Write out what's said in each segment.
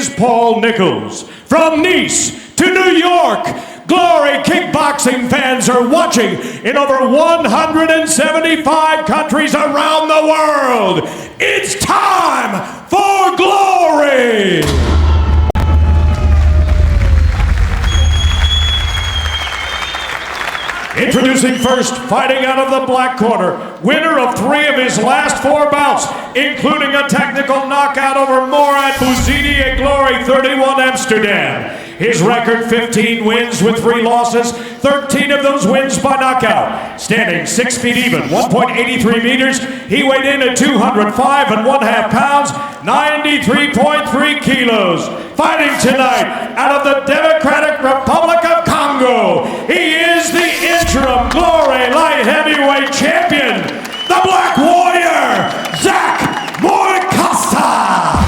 is Paul Nichols. From Nice to New York, Glory kickboxing fans are watching in over 175 countries around the world. It's time for Glory! Introducing first, fighting out of the black corner, winner of 3 of his last 4 bouts, including a technical knockout over Morad Bouzidi at Glory 31 Amsterdam. His record, 15 wins with 3 losses, 13 of those wins by knockout. Standing 6 feet even, 1.83 meters, he weighed in at 205 1/2 pounds, 93.3 kilos. Fighting tonight out of the Democratic Republic of Congo, he is the interim Glory Light Heavyweight Champion, the Black Warrior, Zack Mwekassa.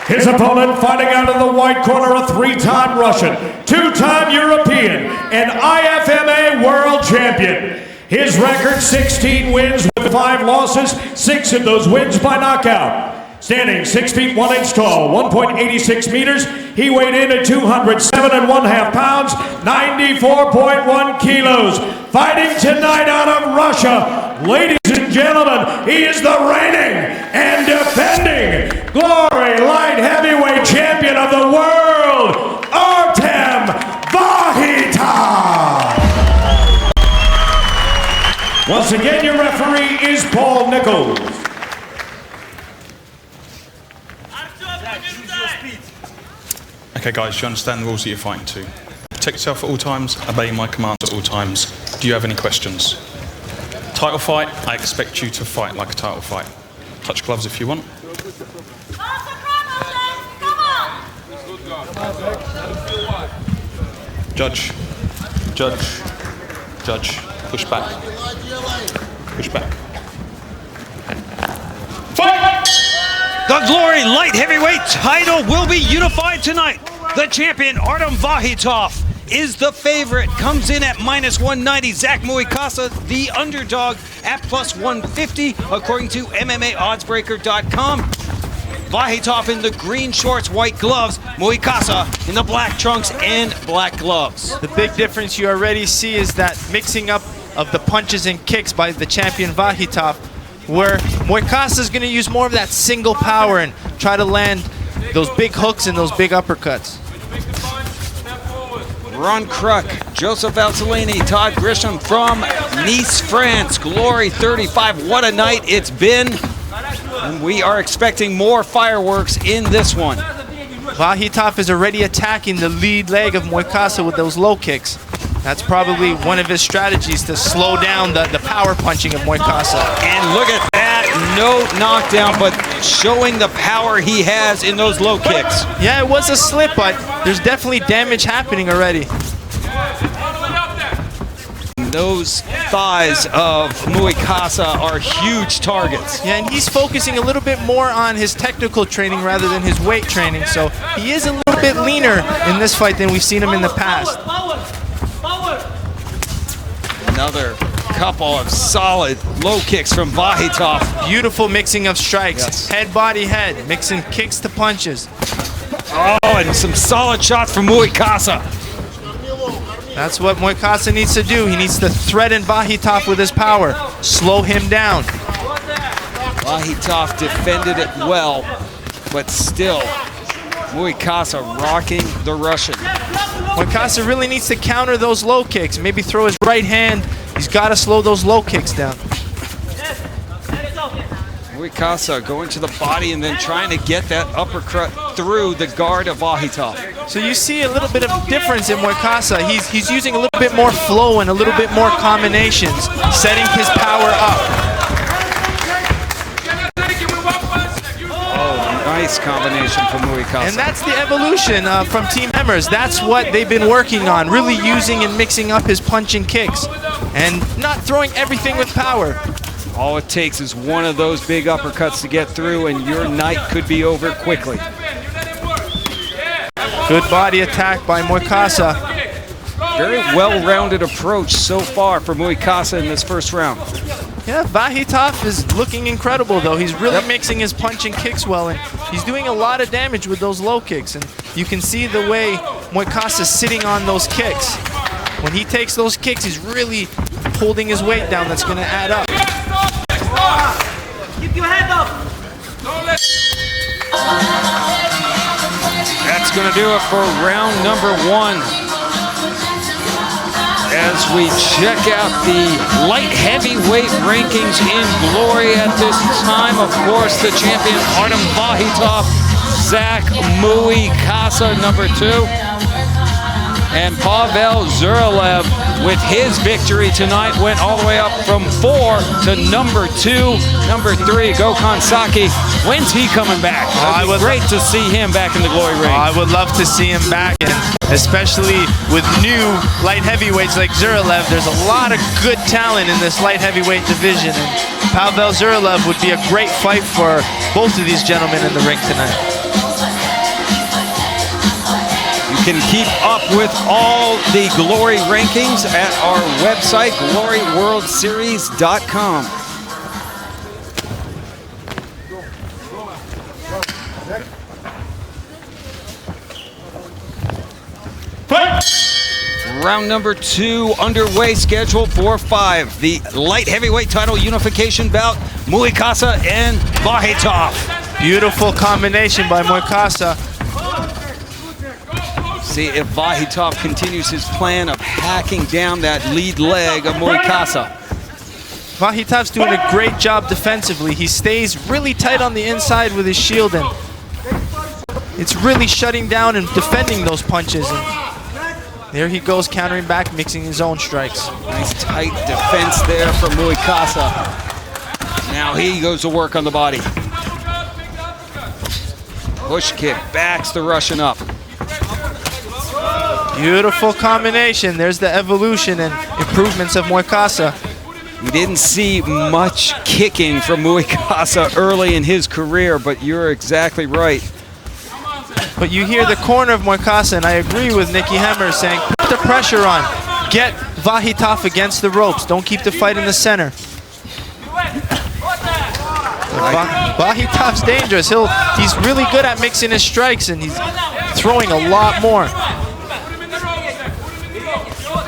His opponent, fighting out of the white corner, a 3-time Russian, 2-time European, and IFMA World Champion. His record, 16 wins with 5 losses, 6 of those wins by knockout. Standing 6 feet 1 inch tall, 1.86 meters, he weighed in at 207 1/2 pounds, 94.1 kilos. Fighting tonight out of Russia, ladies and gentlemen, he is the reigning and defending Glory Light Heavyweight Champion of the world, Artem Vakhitov. Once again, your referee is Paul Nichols. Okay guys, you understand the rules that you're fighting to. Protect yourself at all times, obey my commands at all times. Do you have any questions? Title fight, I expect you to fight like a title fight. Touch gloves if you want. Judge, judge, judge, push back. Push back. Fight! The Glory Light Heavyweight title will be unified tonight. The champion, Artem Vakhitov, is the favorite. Comes in at -190. Zack Mwekassa, the underdog, at +150, according to MMAOddsBreaker.com. Vakhitov in the green shorts, white gloves. Mwekassa in the black trunks and black gloves. The big difference you already see is that mixing up of the punches and kicks by the champion Vakhitov, where Mwekassa is going to use more of that single power and try to land those big hooks and those big uppercuts. Ron Kruk, Joseph Alzolini, Todd Grisham from Nice, France. Glory 35, what a night it's been. And we are expecting more fireworks in this one. Vakhitov is already attacking the lead leg of Mwekassa with those low kicks. That's probably one of his strategies to slow down the power punching of Mwekassa. And look at that, no knockdown, but showing the power he has in those low kicks. Yeah, it was a slip, but there's definitely damage happening already. Those thighs of Mwekassa are huge targets. Yeah, and he's focusing a little bit more on his technical training rather than his weight training, so he is a little bit leaner in this fight than we've seen him in the past. Another couple of solid low kicks from Vakhitov. Beautiful mixing of strikes. Yes. Head, body, head. Mixing kicks to punches. Oh, and some solid shots from Mwekassa. That's what Mwekassa needs to do. He needs to threaten Vakhitov with his power. Slow him down. Vakhitov defended it well, but still, Mwekassa rocking the Russian. Mwekassa really needs to counter those low kicks. Maybe throw his right hand. He's got to slow those low kicks down. Mwekassa going to the body and then trying to get that uppercut through the guard of Vakhitov. So you see a little bit of difference in Mwekassa. He's using a little bit more flow and a little bit more combinations, setting his power up. Nice combination from Mwekassa. And that's the evolution from Team Emmers. That's what they've been working on, really using and mixing up his punch and kicks and not throwing everything with power. All it takes is one of those big uppercuts to get through and your night could be over quickly. Good body attack by Mwekassa. Very well-rounded approach so far for Mwekassa in this first round. Yeah, Vakhitov is looking incredible, though. He's really mixing his punch and kicks well, and he's doing a lot of damage with those low kicks. And you can see the way Mwekassa is sitting on those kicks. When he takes those kicks, he's really holding his weight down. That's going to add up. Keep your head up. That's going to do it for round number 1. As we check out the light heavyweight rankings in glory at this time, of course, the champion Artem Vakhitov, Zack Mwekassa, number 2. And Pavel Zuralev, with his victory tonight, went all the way up from 4 to number 2. Number 3, Gokhan Saki. When's he coming back? It would be great to see him back in the glory ring. I would love to see him back, and especially with new light heavyweights like Zuralev. There's a lot of good talent in this light heavyweight division, and Pavel Zuralev would be a great fight for both of these gentlemen in the ring tonight. You can keep up with all the glory rankings at our website, gloryworldseries.com. Round number 2 underway, scheduled for 5. The light heavyweight title unification bout, Mwekassa and Vakhitov. Beautiful combination by Mwekassa. See if Vakhitov continues his plan of hacking down that lead leg of Mwekassa. Vakhitov's doing a great job defensively. He stays really tight on the inside with his shield, and it's really shutting down and defending those punches. And there he goes, countering back, mixing his own strikes. Nice tight defense there from Mwekassa. Now he goes to work on the body. Push kick, backs the Russian up. Beautiful combination. There's the evolution and improvements of Mwekassa. We didn't see much kicking from Mwekassa early in his career, but you're exactly right. But you hear the corner of Mwekassa, and I agree with Nicky Hemmer saying, put the pressure on. Get Vakhitov against the ropes. Don't keep the fight in the center. Vakhitov's dangerous. He's really good at mixing his strikes, and he's throwing a lot more.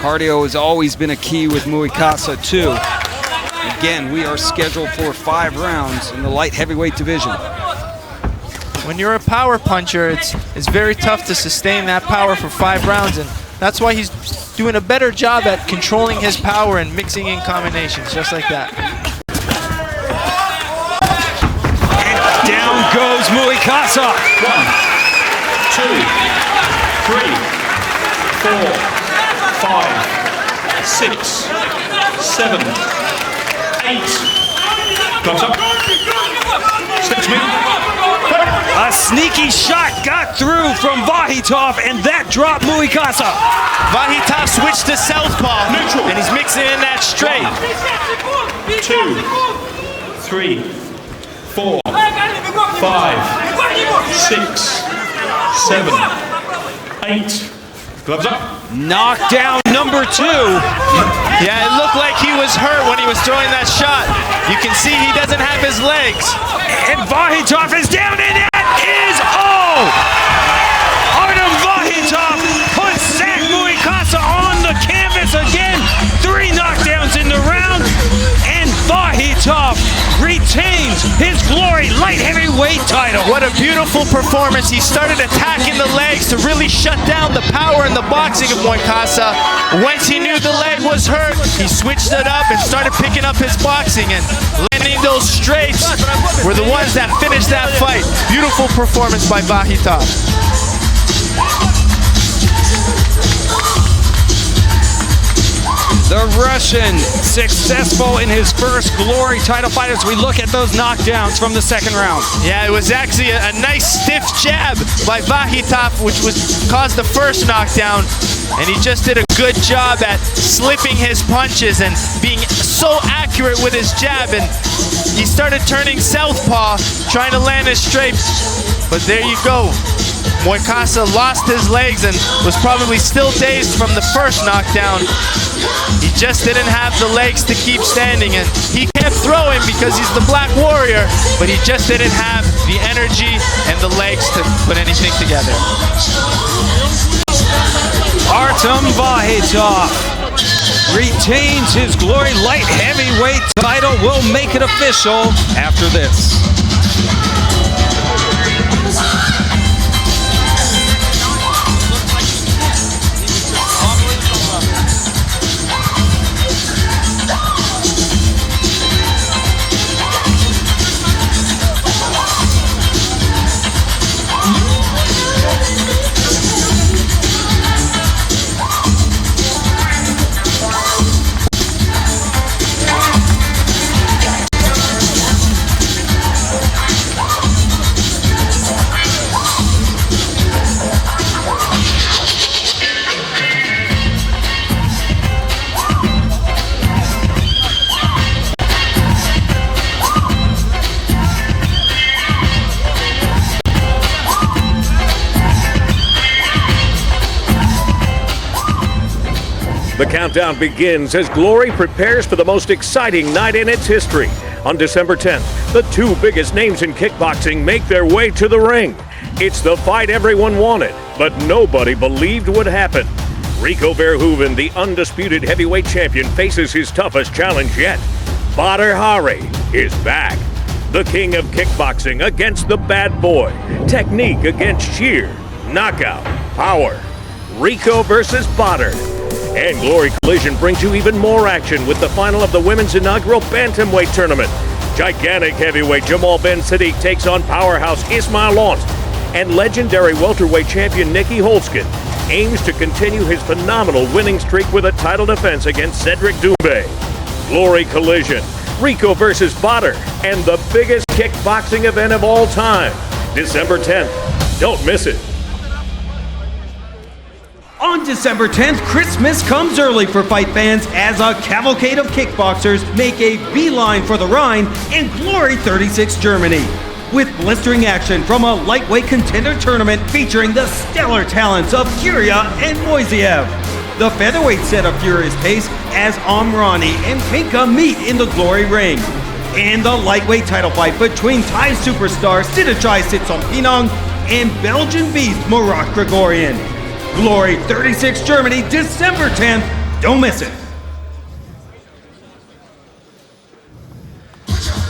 Cardio has always been a key with Mwekassa too. Again, we are scheduled for 5 rounds in the light heavyweight division. When you're a power puncher, it's very tough to sustain that power for 5 rounds, and that's why he's doing a better job at controlling his power and mixing in combinations, just like that. And down goes Mwekassa. 1, 2, 3, 4, 5, 6, 7, 8. Gloves up. Steps me. A sneaky shot got through from Vakhitov, and that dropped Mwekassa. Vakhitov switched to southpaw, Neutral. and he's mixing in that straight. 2, 3, 4, 5, 6, 7, 8. Gloves up. Knockdown number 2. Yeah, it looked like he was hurt when he was throwing that shot. You can see he doesn't have his legs. And Vakhitov is down, and that is all! Artem Vakhitov puts Zack Mwekassa on the canvas again. 3 knockdowns in the round, and Vakhitov retains his glory light heavyweight title. What a beautiful performance. He started attacking the legs to really shut down the power and the boxing of Mwekassa. Once he knew the leg was hurt, he switched it up and started picking up his boxing, and landing those straights were the ones that finished that fight. Beautiful performance by Vakhitov. The Russian successful in his first glory title fight as we look at those knockdowns from the second round. Yeah, it was actually a nice stiff jab by Vakhitov, which caused the first knockdown, and he just did a good job at slipping his punches and being so accurate with his jab, and he started turning southpaw, trying to land his straight, but there you go. Mwekassa lost his legs and was probably still dazed from the first knockdown. He just didn't have the legs to keep standing, and he kept throwing because he's the Black Warrior, but he just didn't have the energy and the legs to put anything together. Artem Vakhitov retains his Glory Light Heavyweight title. We'll make it official after this. The countdown begins as Glory prepares for the most exciting night in its history. On December 10th, the two biggest names in kickboxing make their way to the ring. It's the fight everyone wanted, but nobody believed would happen. Rico Verhoeven, the undisputed heavyweight champion, faces his toughest challenge yet. Badr Hari is back. The king of kickboxing against the bad boy. Technique against sheer. Knockout. Power. Rico versus Badr. And Glory Collision brings you even more action with the final of the women's inaugural bantamweight tournament. Gigantic heavyweight Jamal Ben Sadiq takes on powerhouse Ismail Lons. And legendary welterweight champion Nicky Holtzkin aims to continue his phenomenal winning streak with a title defense against Cedric Doumbé. Glory Collision, Rico versus Badr, and the biggest kickboxing event of all time. December 10th. Don't miss it. On December 10th, Christmas comes early for fight fans as a cavalcade of kickboxers make a beeline for the Rhine in Glory 36 Germany. With blistering action from a lightweight contender tournament featuring the stellar talents of Furia and Moiseev. The featherweight set a furious pace as Amrani and Pinka meet in the Glory ring. And the lightweight title fight between Thai superstar Sitthichai Sitsompinong and Belgian beast Murat Grigorian. Glory 36 Germany, December 10th. Don't miss it.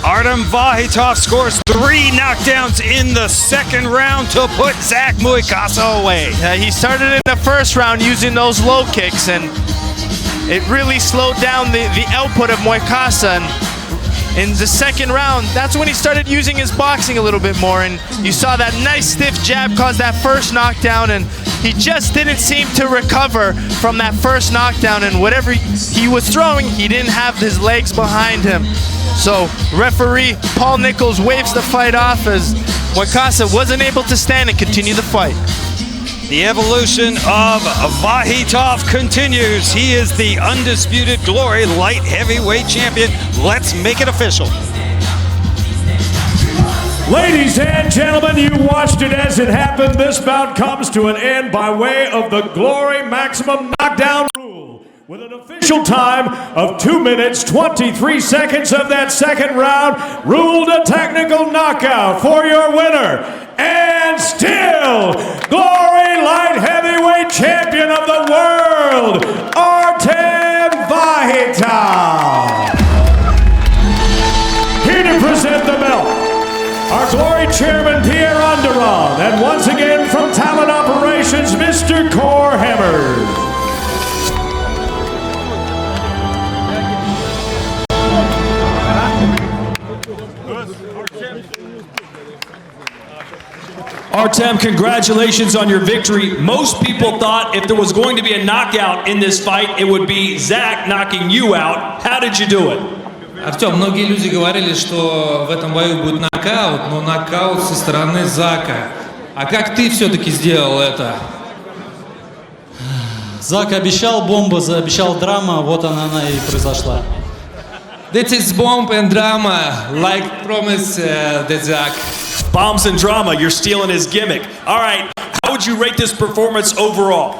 Artem Vakhitov scores 3 knockdowns in the second round to put Zack Mwekassa away. He started in the first round using those low kicks, and it really slowed down the output of Mwekassa. And in the second round, that's when he started using his boxing a little bit more, and you saw that nice stiff jab cause that first knockdown, and he just didn't seem to recover from that first knockdown, and whatever he was throwing, he didn't have his legs behind him. So referee Paul Nichols waves the fight off as Mwekassa wasn't able to stand and continue the fight. The evolution of Vakhitov continues. He is the undisputed Glory Light Heavyweight Champion. Let's make it official. Ladies and gentlemen, you watched it as it happened. This bout comes to an end by way of the Glory Maximum Knockdown Rule, with an official time of 2 minutes, 23 seconds of that second round, ruled a technical knockout for your winner, and still Glory Light Heavyweight Champion of the world, Artem Vakhitov. Here to present the belt, our Glory Chairman, Pierre Onderon, and once again from Talent Operations, Mr. Core Hammers. Artem, congratulations on your victory. Most people thought if there was going to be a knockout in this fight, it would be Zack knocking you out. How did you do it? Артем, многие люди говорили, что в этом бою будет нокаут, но нокаут со стороны Зака. А как ты все-таки сделал это? Зак обещал бомбу, обещал драма, вот она и произошла. This is bomb and drama, like promised the Zack. Bombs and drama, you're stealing his gimmick. All right, how would you rate this performance overall?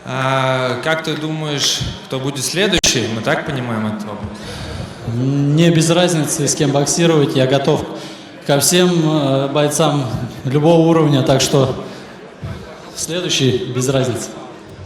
Как ты думаешь, кто будет следующий? Мы так понимаем это? Мне без разницы, с кем боксировать. Я готов ко всем бойцам любого уровня, так что следующий без разницы.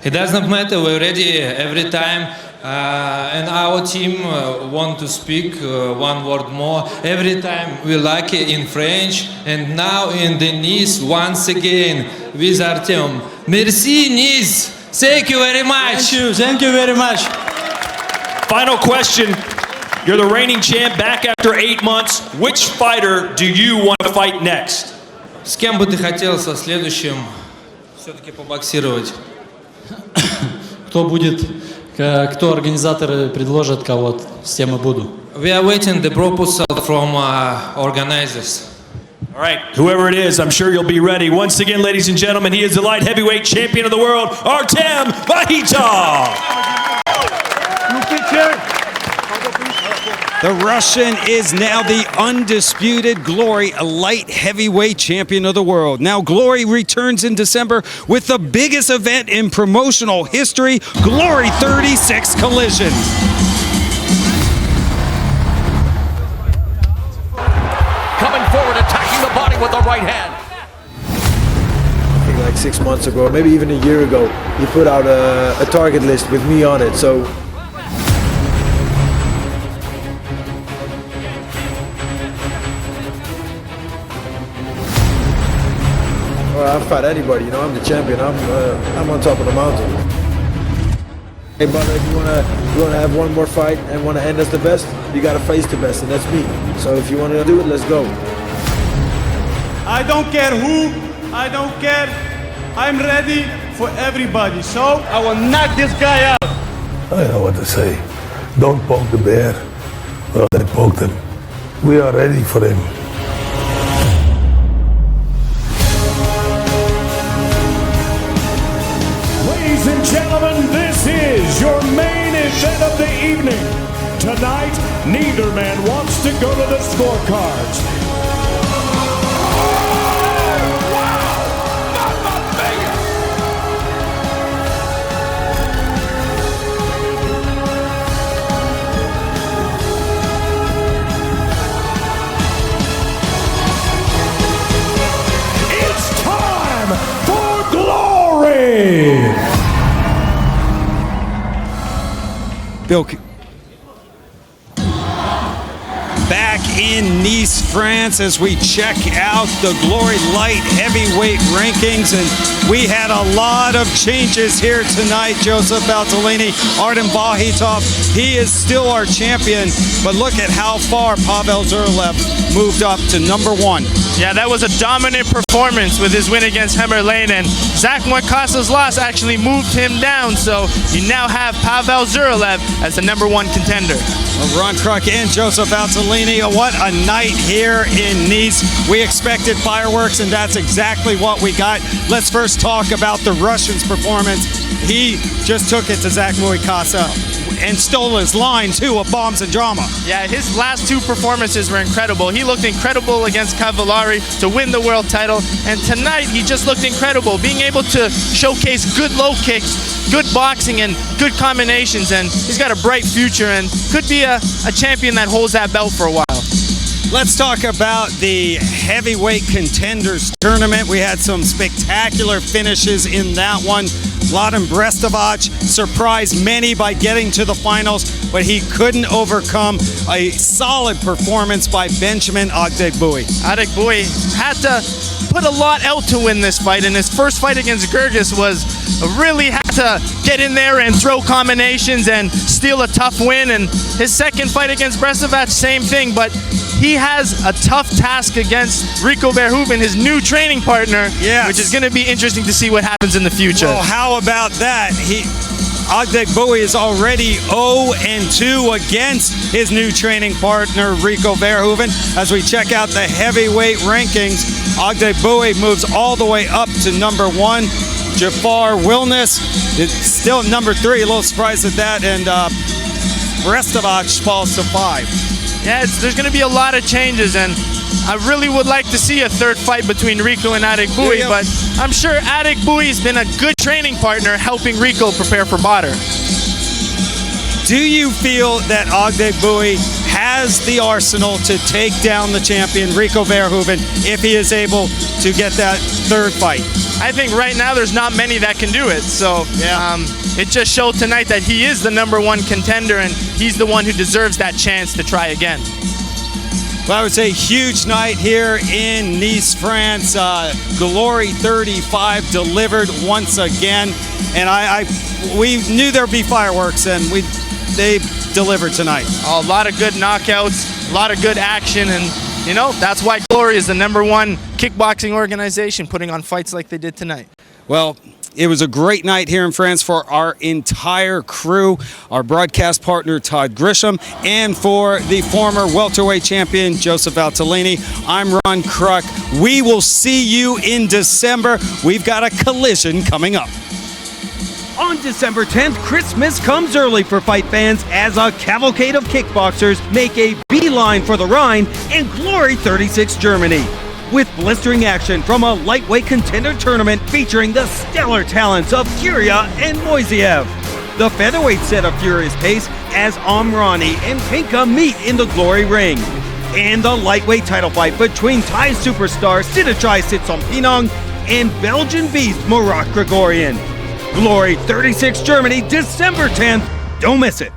It doesn't matter. We're ready every time. And our team want to speak one word more. Every time we like it in French. And now in the Nice once again with Artem. Merci Nice. Thank you very much. Thank you very much. Final question. You're the reigning champ back after 8 months. Which fighter do you want to fight next? С кем бы ты хотел со следующим все-таки побоксировать? Кто организаторы предложат кого-то, с тем и буду. We are waiting the proposal from organizers. All right, whoever it is, I'm sure you'll be ready. Once again, ladies and gentlemen, he is the light heavyweight champion of the world, Artem Vakhitov. The Russian is now the undisputed Glory light heavyweight champion of the world. Now Glory returns in December with the biggest event in promotional history, Glory 36 Collision. Coming forward, attacking the body with the right hand. I think like 6 months ago, maybe even a year ago, he put out a target list with me on it. So I'll fight anybody, you know, I'm the champion, I'm on top of the mountain. Hey brother, if you wanna have one more fight and wanna end as the best, you gotta face the best, and that's me. So if you wanna do it, let's go. I don't care who, I don't care, I'm ready for everybody, so I will knock this guy out. I know what to say. Don't poke the bear. Well, they poked him. We are ready for him. Ladies and gentlemen, this is your main event of the evening. Tonight, neither man wants to go to the scorecards. It's time for glory! Bill, back in Nice, France, as we check out the Glory Light Heavyweight rankings, and we had a lot of changes here tonight. Joseph Valtellini, Artem Vakhitov, he is still our champion, but look at how far Pavel Zurlev moved up to number 1. Yeah, that was a dominant performance with his win against Hemmerlane, and Zack Mwekassa's loss actually moved him down, so you now have Pavel Zurlev as the number 1 contender. Ron Kruk and Joseph Valtellini, what a night here in Nice. We expected fireworks, and that's exactly what we got. Let's first talk about the Russian's performance. He just took it to Zack Mwekassa and stole his line, too, of bombs and drama. Yeah, his last 2 performances were incredible. He looked incredible against Cavallari to win the world title, and tonight he just looked incredible, being able to showcase good low kicks, good boxing, and good combinations, and he's got a bright future and could be a champion that holds that belt for a while. Let's talk about the heavyweight contenders tournament. We had some spectacular finishes in that one. Vladan Brestovac surprised many by getting to the finals, but he couldn't overcome a solid performance by Benjamin Agdegbui. Agdegbui had to put a lot out to win this fight, and his first fight against Gergis was really had to get in there and throw combinations and steal a tough win, and his second fight against Brestovac, same thing, but he has a tough task against Rico Verhoeven, his new training partner, which is going to be interesting to see what happens in the future. Well, how about that? Agdegbui is already 0-2 against his new training partner, Rico Verhoeven. As we check out the heavyweight rankings, Agdegbui moves all the way up to number 1. Jafar Wilness is still at number 3, a little surprised at that, and Brestovac falls to 5. Yeah, there's going to be a lot of changes, and I really would like to see a third fight between Rico and Adekbouy, but I'm sure Adekbouy has been a good training partner helping Rico prepare for Badr. Do you feel that Adekbouy has the arsenal to take down the champion, Rico Verhoeven, if he is able to get that third fight? I think right now there's not many that can do it. So it just showed tonight that he is the #1 contender and he's the one who deserves that chance to try again. Well, I would say huge night here in Nice, France. Glory 35 delivered once again. And we knew there'd be fireworks, and they delivered tonight. A lot of good knockouts, a lot of good action, and you know, that's why Glory is the #1 kickboxing organization putting on fights like they did tonight. Well, it was a great night here in France for our entire crew, our broadcast partner Todd Grisham, and for the former welterweight champion Joseph Valtellini. I'm Ron Kruk. We will see you in December. We've got a collision coming up. On December 10th, Christmas comes early for fight fans as a cavalcade of kickboxers make a beeline for the Rhine in Glory 36 Germany. With blistering action from a lightweight contender tournament featuring the stellar talents of Furia and Moiseev. The featherweight set a furious pace as Amrani and Pinka meet in the Glory ring. And the lightweight title fight between Thai superstar Sittachai Sitsompinong and Belgian beast Murat Grigorian. Glory 36 Germany, December 10th. Don't miss it.